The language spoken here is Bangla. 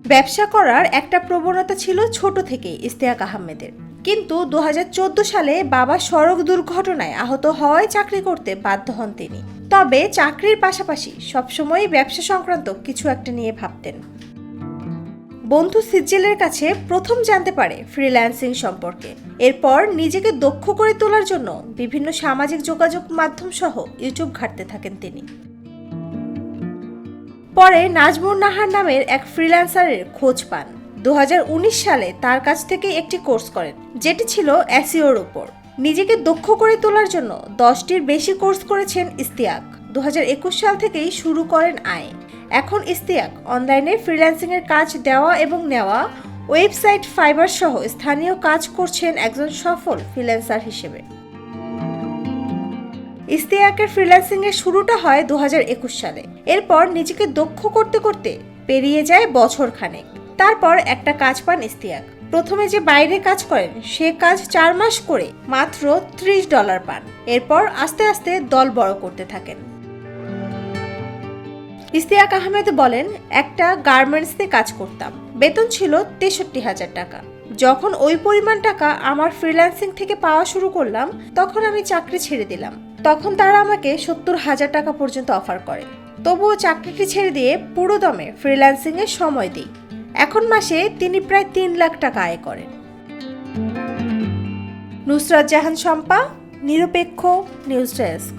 ব্যবসা করার একটা প্রবণতা ছিল ছোট থেকেই ইশতিয়াক আহমেদের, কিন্তু 2014 সালে বাবা সড়ক দুর্ঘটনায় আহত হওয়ায় চাকরি করতে বাধ্য হন তিনি। তবে চাকরির পাশাপাশি সবসময় ব্যবসা সংক্রান্ত কিছু একটা নিয়ে ভাবতেন। বন্ধু সিজ্জেলের কাছে প্রথম জানতে পারে ফ্রিল্যান্সিং সম্পর্কে। এরপর নিজেকে দক্ষ করে তোলার জন্য বিভিন্ন সামাজিক যোগাযোগ মাধ্যম সহ ইউটিউব ঘাঁটতে থাকেন তিনি। পরে নাজমুন নাহার নামের এক ফ্রিল্যান্সারের খোঁজ পান। 2019 সালে তার কাছ থেকে একটি কোর্স করেন, যেটি ছিল এসইওর উপর। নিজেকে দক্ষ করে তোলার জন্য 10টির বেশি কোর্স করেছেন ইশতিয়াক। 2021 সাল থেকেই শুরু করেন আয়। এখন ইশতিয়াক অনলাইনে ফ্রিল্যান্সিংয়ের কাজ দেওয়া এবং নেওয়া, ওয়েবসাইট, ফাইবার সহ স্থানীয় কাজ করছেন একজন সফল ফ্রিল্যান্সার হিসেবে। ইশতিয়াকের ফ্রিল্যান্সিং এর শুরুটা হয় 2021 সালে। এরপর নিজেকে দক্ষ করতে করতে পেরিয়ে যায় বছর খানেক। তারপর একটা কাজ পান ইশতিয়াক। প্রথমে যে বাইরে কাজ করেন সে কাজ 4 মাস করে মাত্র $30 পান। এরপর আস্তে আস্তে দল বড় করতে থাকেন। ইশতিয়াক আহমেদ বলেন, একটা গার্মেন্টসে কাজ করতাম, বেতন ছিল 63,000 টাকা। যখন ওই পরিমাণ টাকা আমার ফ্রিল্যান্সিং থেকে পাওয়া শুরু করলাম, তখন আমি চাকরি ছেড়ে দিলাম। তখন তারা আমাকে 70,000 টাকা পর্যন্ত অফার করে। তবুও চাকরিটি ছেড়ে দিয়ে পুরো দমে ফ্রিল্যান্সিং এ সময় দিই। এখন মাসে তিনি প্রায় 3 লাখ টাকা আয় করেন। নুসরাত জাহান শম্পা, নিরপেক্ষ নিউজ ডেস্ক।